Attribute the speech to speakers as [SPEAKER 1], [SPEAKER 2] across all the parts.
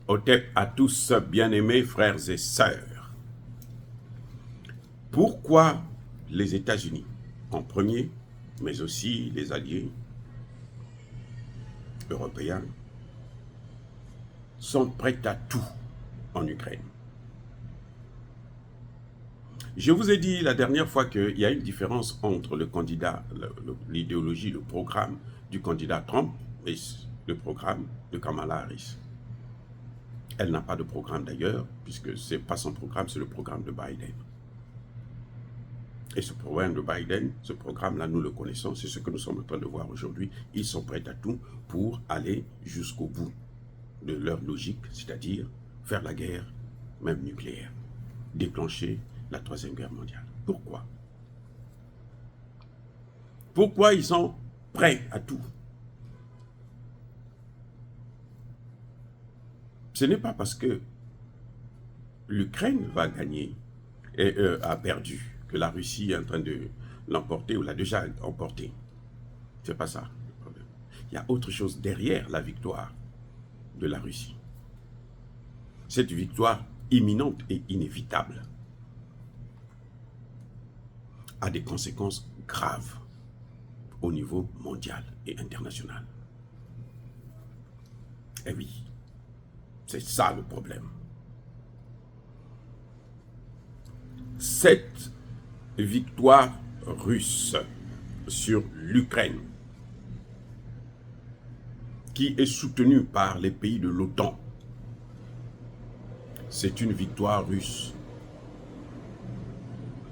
[SPEAKER 1] Otep à tous, bien-aimés frères et sœurs. Pourquoi les États-Unis en premier, mais aussi les alliés européens, sont prêts à tout en Ukraine? Je vous ai dit la dernière fois qu'il y a une différence entre le candidat, l'idéologie, le programme du candidat Trump et le programme de Kamala Harris. Elle n'a pas de programme d'ailleurs, puisque ce n'est pas son programme, c'est le programme de Biden. Et ce programme de Biden, ce programme-là, nous le connaissons, c'est ce que nous sommes en train de voir aujourd'hui. Ils sont prêts à tout pour aller jusqu'au bout de leur logique, c'est-à-dire faire la guerre, même nucléaire, déclencher la Troisième Guerre mondiale. Pourquoi? Pourquoi ils sont prêts à tout? Ce n'est pas parce que l'Ukraine va gagner et a perdu que la Russie est en train de l'emporter ou l'a déjà emporté. C'est pas ça le problème. Il y a autre chose derrière la victoire de la Russie. Cette victoire imminente et inévitable a des conséquences graves au niveau mondial et international. Et oui, c'est ça le problème. Cette victoire russe sur l'Ukraine, qui est soutenue par les pays de l'OTAN, c'est une victoire russe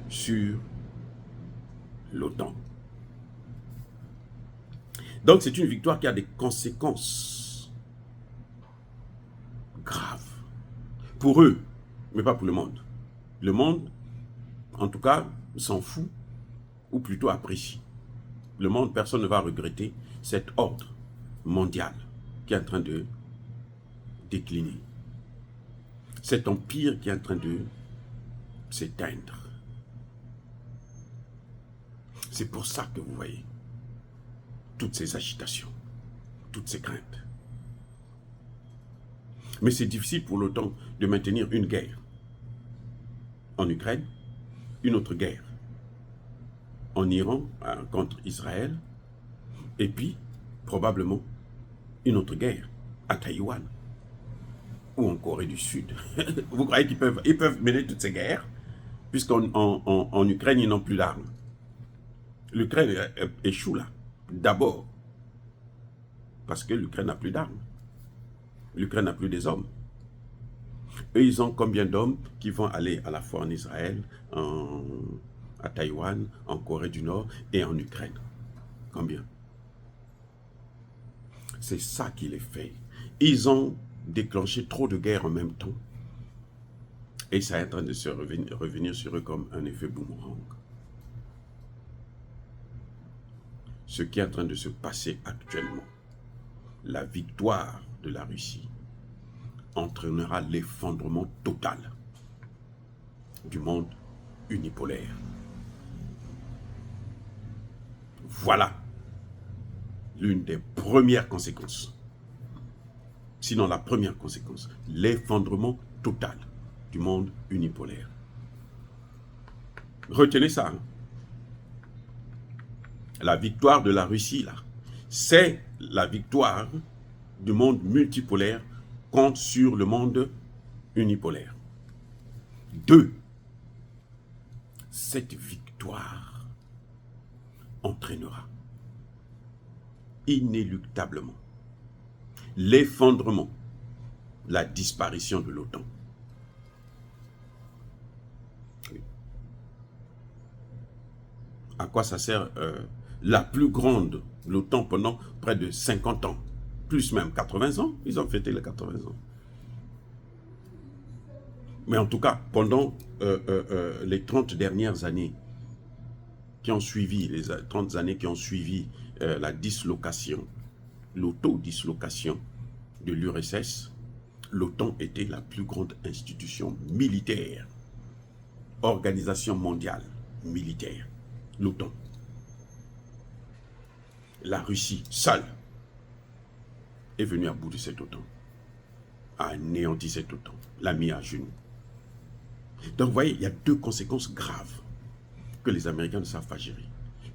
[SPEAKER 1] sur l'OTAN. Donc c'est une victoire qui a des conséquences graves pour eux, mais pas pour le monde. Le monde, en tout cas, s'en fout, ou plutôt apprécie. Le monde, personne ne va regretter cet ordre mondial qui est en train de décliner. Cet empire qui est en train de s'éteindre. C'est pour ça que vous voyez toutes ces agitations, toutes ces craintes. Mais c'est difficile pour l'OTAN de maintenir une guerre en Ukraine, une autre guerre en Iran contre Israël, et puis probablement une autre guerre à Taïwan ou en Corée du Sud. Vous croyez qu'ils peuvent mener toutes ces guerres, puisqu'en Ukraine, ils n'ont plus d'armes. L'Ukraine échoue là, d'abord, parce que l'Ukraine n'a plus d'armes. L'Ukraine n'a plus des hommes. Eux, ils ont combien d'hommes qui vont aller à la fois en Israël, à Taïwan, en Corée du Nord et en Ukraine? Combien? C'est ça qui les fait. Ils ont déclenché trop de guerres en même temps. Et ça est en train de se revenir sur eux comme un effet boomerang. Ce qui est en train de se passer actuellement, la victoire de la Russie, entraînera l'effondrement total du monde unipolaire. Voilà l'une des premières conséquences, sinon la première conséquence, l'effondrement total du monde unipolaire. Retenez ça. Hein? La victoire de la Russie, là, c'est la victoire du monde multipolaire contre sur le monde unipolaire. 2. Cette victoire entraînera inéluctablement l'effondrement, la disparition de l'OTAN. À quoi ça sert la plus grande, l'OTAN, pendant près de 50 ans, plus même 80 ans, ils ont fêté les 80 ans. Mais en tout cas, pendant les 30 dernières années qui ont suivi, les 30 années qui ont suivi la dislocation, l'autodislocation de l'URSS, l'OTAN était la plus grande institution militaire, organisation mondiale militaire, l'OTAN. La Russie, seule, est venue à bout de cette OTAN. a anéanti cet OTAN, l'a mis à genoux. Donc vous voyez, il y a deux conséquences graves que les Américains ne savent pas gérer,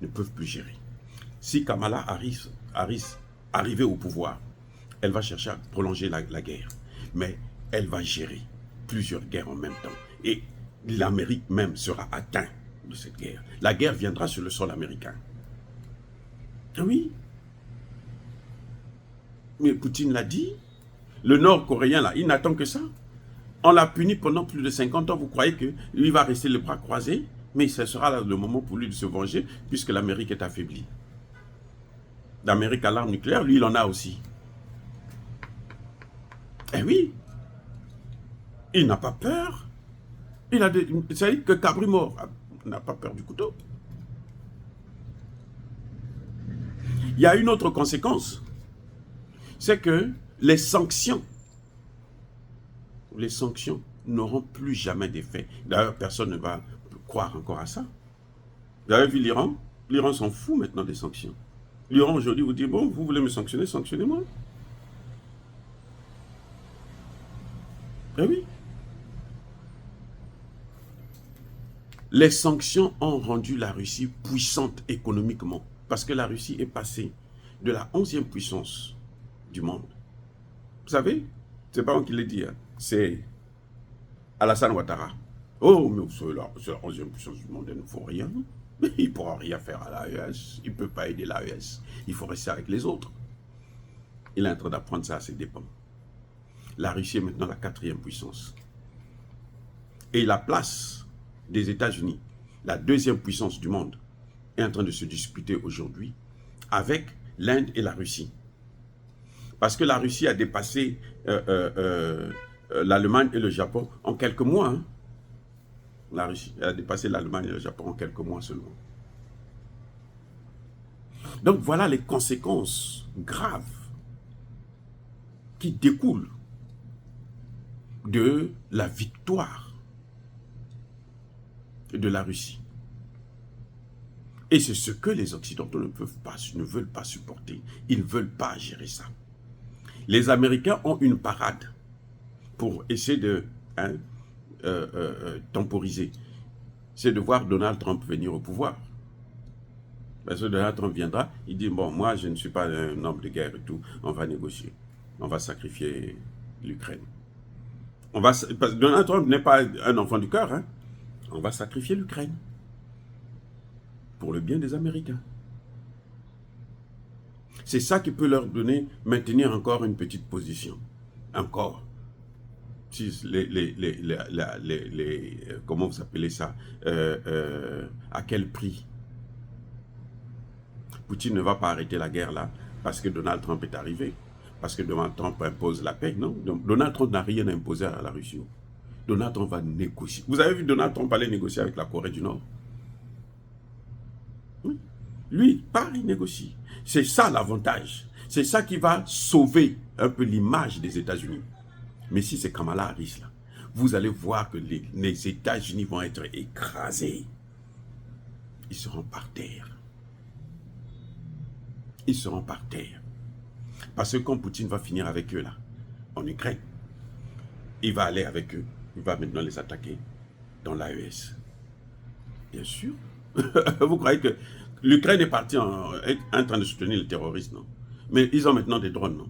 [SPEAKER 1] ne peuvent plus gérer. Si Kamala Harris arrivait au pouvoir, elle va chercher à prolonger la guerre, mais elle va gérer plusieurs guerres en même temps. Et l'Amérique même sera atteinte de cette guerre. La guerre viendra sur le sol américain. Oui. Mais Poutine l'a dit. Le Nord-Coréen, là, il n'attend que ça. On l'a puni pendant plus de 50 ans. Vous croyez qu'il va rester les bras croisés? Mais ce sera là le moment pour lui de se venger, puisque l'Amérique est affaiblie. L'Amérique a l'arme nucléaire, lui, il en a aussi. Eh oui. Il n'a pas peur. Ça dit que Cabri mort n'a pas peur du couteau. Il y a une autre conséquence. C'est que les sanctions n'auront plus jamais d'effet. D'ailleurs, personne ne va croire encore à ça. Vous avez vu l'Iran? L'Iran s'en fout maintenant des sanctions. L'Iran aujourd'hui vous dit, bon, vous voulez me sanctionner, sanctionnez-moi. Eh oui. Les sanctions ont rendu la Russie puissante économiquement. Parce que la Russie est passée de la 11e puissance du monde. Vous savez, c'est pas moi qui l'ai dit, hein, c'est Alassane Ouattara. Oh, mais c'est la 11e puissance du monde, il ne faut rien. Il ne pourra rien faire à l'AES. Il ne peut pas aider l'AES. Il faut rester avec les autres. Il est en train d'apprendre ça à ses dépens. La Russie est maintenant la 4e puissance. Et la place des États-Unis, la 2e puissance du monde, est en train de se disputer aujourd'hui avec l'Inde et la Russie. Parce que la Russie a dépassé l'Allemagne et le Japon en quelques mois. Hein. La Russie a dépassé l'Allemagne et le Japon en quelques mois seulement. Donc voilà les conséquences graves qui découlent de la victoire de la Russie. Et c'est ce que les Occidentaux ne veulent pas supporter. Ils ne veulent pas gérer ça. Les Américains ont une parade pour essayer de temporiser. C'est de voir Donald Trump venir au pouvoir. Parce que Donald Trump viendra, il dit, bon, moi je ne suis pas un homme de guerre et tout, on va négocier. On va sacrifier l'Ukraine. Parce que Donald Trump n'est pas un enfant du cœur, hein. On va sacrifier l'Ukraine. Pour le bien des Américains. C'est ça qui peut leur donner, maintenir encore une petite position. Encore. Si comment vous appelez ça? À quel prix? Poutine ne va pas arrêter la guerre là, parce que Donald Trump est arrivé. Parce que Donald Trump impose la paix, non? Donc, Donald Trump n'a rien imposé à la Russie. Donald Trump va négocier. Vous avez vu Donald Trump aller négocier avec la Corée du Nord? Oui. Lui, il négocie. C'est ça l'avantage. C'est ça qui va sauver un peu l'image des États-Unis. Mais si c'est Kamala Harris, là, vous allez voir que les États-Unis vont être écrasés. Ils seront par terre. Ils seront par terre. Parce que quand Poutine va finir avec eux, là, en Ukraine, il va aller avec eux. Il va maintenant les attaquer dans l'AES. Bien sûr. Vous croyez que l'Ukraine est partie en train de soutenir les terroristes, non? Mais ils ont maintenant des drones, non?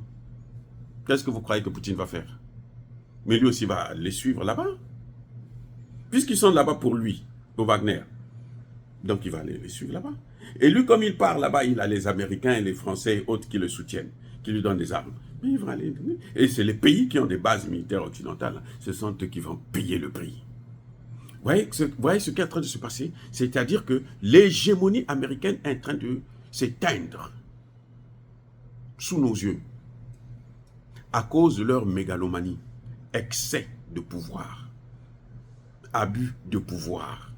[SPEAKER 1] Qu'est-ce que vous croyez que Poutine va faire? Mais lui aussi va les suivre là-bas. Puisqu'ils sont là-bas pour lui, pour Wagner. Donc il va les suivre là-bas. Et lui, comme il part là-bas, il a les Américains et les Français et autres qui le soutiennent, qui lui donnent des armes. Mais il va aller. Et c'est les pays qui ont des bases militaires occidentales. Ce sont eux qui vont payer le prix. Vous voyez ce qui est en train de se passer? C'est-à-dire que l'hégémonie américaine est en train de s'éteindre sous nos yeux à cause de leur mégalomanie, excès de pouvoir, abus de pouvoir.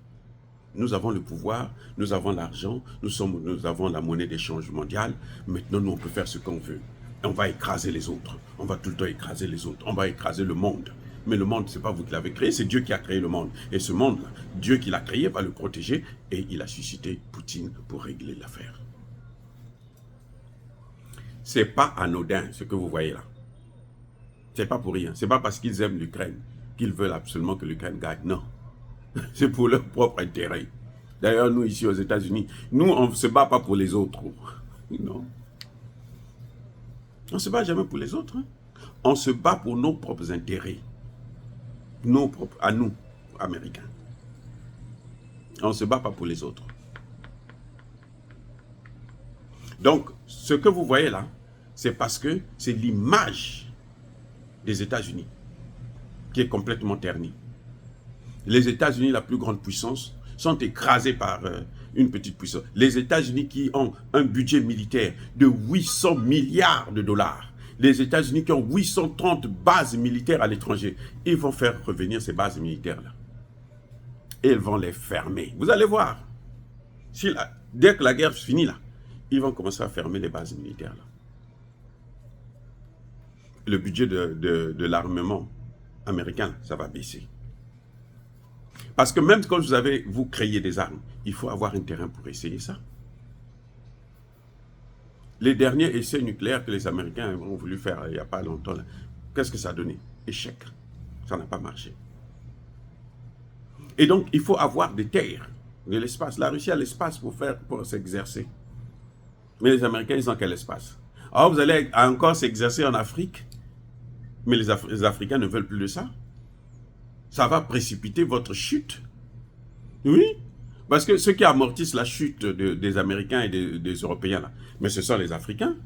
[SPEAKER 1] Nous avons le pouvoir, nous avons l'argent, nous avons la monnaie d'échange mondiale. Maintenant, nous, on peut faire ce qu'on veut. On va écraser les autres. On va tout le temps écraser les autres. On va écraser le monde. Mais le monde, ce n'est pas vous qui l'avez créé, c'est Dieu qui a créé le monde. Et ce monde-là, Dieu qui l'a créé va le protéger et il a suscité Poutine pour régler l'affaire. Ce n'est pas anodin ce que vous voyez là. C'est pas pour rien. C'est pas parce qu'ils aiment l'Ukraine qu'ils veulent absolument que l'Ukraine gagne. Non. C'est pour leur propre intérêt. D'ailleurs, nous, ici aux États-Unis, nous, on ne se bat pas pour les autres. Non. On ne se bat jamais pour les autres. Hein. On se bat pour nos propres intérêts. À nous, Américains. On ne se bat pas pour les autres. Donc, ce que vous voyez là, c'est parce que c'est l'image des États-Unis qui est complètement ternie. Les États-Unis, la plus grande puissance, sont écrasés par une petite puissance. Les États-Unis qui ont un budget militaire de 800 milliards de dollars, les États-Unis qui ont 830 bases militaires à l'étranger, ils vont faire revenir ces bases militaires-là. Et ils vont les fermer. Vous allez voir. Dès que la guerre finit là, ils vont commencer à fermer les bases militaires là. Le budget de l'armement américain, ça va baisser. Parce que même quand vous créez des armes, il faut avoir un terrain pour essayer ça. Les derniers essais nucléaires que les Américains ont voulu faire il n'y a pas longtemps, qu'est-ce que ça a donné? Échec. Ça n'a pas marché. Et donc, il faut avoir des terres, de l'espace. La Russie a l'espace pour s'exercer. Mais les Américains, ils ont quel espace? Alors, vous allez encore s'exercer en Afrique, mais les Africains ne veulent plus de ça. Ça va précipiter votre chute. Oui, parce que ceux qui amortissent la chute des Américains et des Européens, là, mais ce sont les Africains.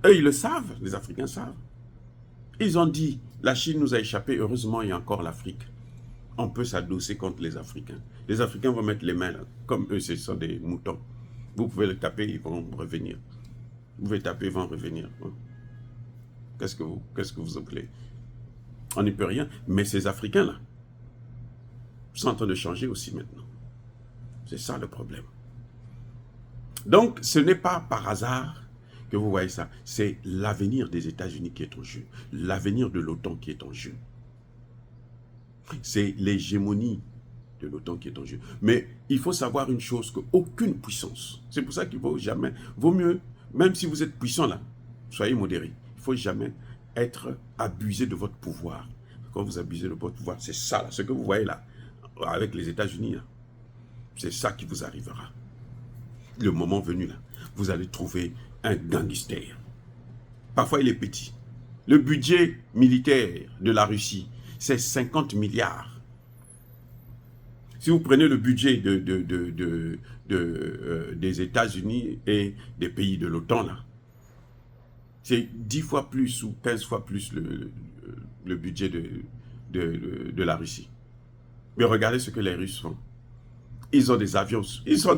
[SPEAKER 1] Eux, ils le savent, les Africains savent. Ils ont dit, la Chine nous a échappé, heureusement, il y a encore l'Afrique. On peut s'adosser contre les Africains. Les Africains vont mettre les mains là, comme eux, ce sont des moutons. Vous pouvez les taper, ils vont revenir. Vous pouvez taper, ils vont revenir. Qu'est-ce que vous appelez? On n'y peut rien. Mais ces Africains-là sont en train de changer aussi maintenant. C'est ça le problème. Donc, ce n'est pas par hasard que vous voyez ça. C'est l'avenir des États-Unis qui est en jeu. L'avenir de l'OTAN qui est en jeu. C'est l'hégémonie de l'OTAN qui est en jeu. Mais il faut savoir une chose, qu'aucune puissance, c'est pour ça qu'il vaut mieux, même si vous êtes puissant là, soyez modéré. Il ne faut jamais être abusé de votre pouvoir. Quand vous abusez de votre pouvoir, c'est ça, là, ce que vous voyez là, avec les États-Unis, c'est ça qui vous arrivera. Le moment venu là, vous allez trouver un gangster. Parfois il est petit. Le budget militaire de la Russie, c'est 50 milliards. Si vous prenez le budget des États-Unis et des pays de l'OTAN, là, c'est 10 fois plus ou 15 fois plus le budget de la Russie. Mais regardez ce que les Russes font. Ils ont des avions. Ils sont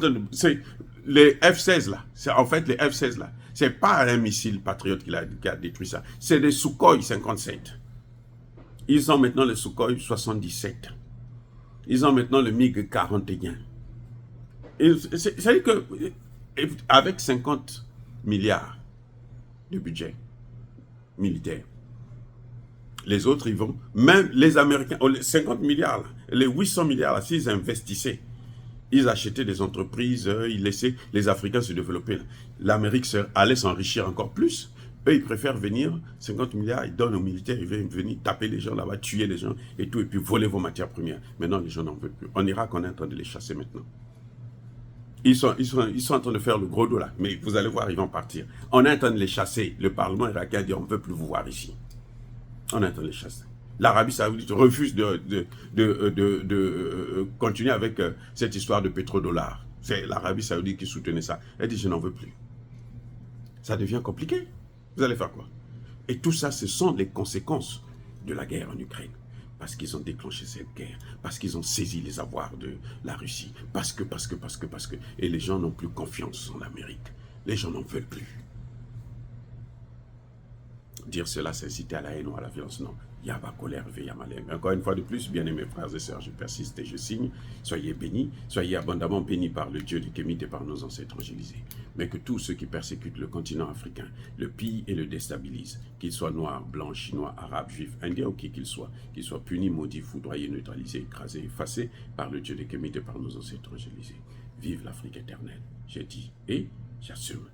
[SPEAKER 1] les F-16 là. En fait, les F-16 là, c'est pas un missile patriote qui a détruit ça. C'est des Sukhoi 57. Ils ont maintenant le Sukhoi 77. Ils ont maintenant le MiG 41. C'est-à-dire que avec 50 milliards de budget militaire, les autres, ils vont, même les Américains, les 50 milliards, là, les 800 milliards, s'ils investissaient, ils achetaient des entreprises, ils laissaient les Africains se développer. L'Amérique allait s'enrichir encore plus. Eux, ils préfèrent venir, 50 milliards, ils donnent aux militaires, ils viennent venir taper les gens là-bas, tuer les gens et tout, et puis voler vos matières premières. Maintenant, les gens n'en veulent plus. En Irak, on est en train de les chasser maintenant. Ils sont en train de faire le gros dos là, mais vous allez voir, ils vont partir. On est en train de les chasser. Le Parlement irakien dit, on ne veut plus vous voir ici. On est en train de les chasser. L'Arabie Saoudite refuse de continuer avec cette histoire de pétrodollars. C'est l'Arabie Saoudite qui soutenait ça. Elle dit, je n'en veux plus. Ça devient compliqué. Vous allez faire quoi? Et tout ça, ce sont les conséquences de la guerre en Ukraine. Parce qu'ils ont déclenché cette guerre. Parce qu'ils ont saisi les avoirs de la Russie. Parce que. Et les gens n'ont plus confiance en l'Amérique. Les gens n'en veulent plus. Dire cela, c'est inciter à la haine ou à la violence. Non. Yaba colère, veilla malin. Mais encore une fois de plus, bien-aimés frères et sœurs, je persiste et je signe. Soyez bénis, soyez abondamment bénis par le Dieu des Kémites et par nos ancêtres angélisés. Mais que tous ceux qui persécutent le continent africain, le pillent et le déstabilisent, qu'ils soient noirs, blancs, chinois, arabes, juifs, indiens ou qui qu'ils soient punis, maudits, foudroyés, neutralisés, écrasés, effacés par le Dieu des Kémites et par nos ancêtres angélisés. Vive l'Afrique éternelle, j'ai dit et j'assume.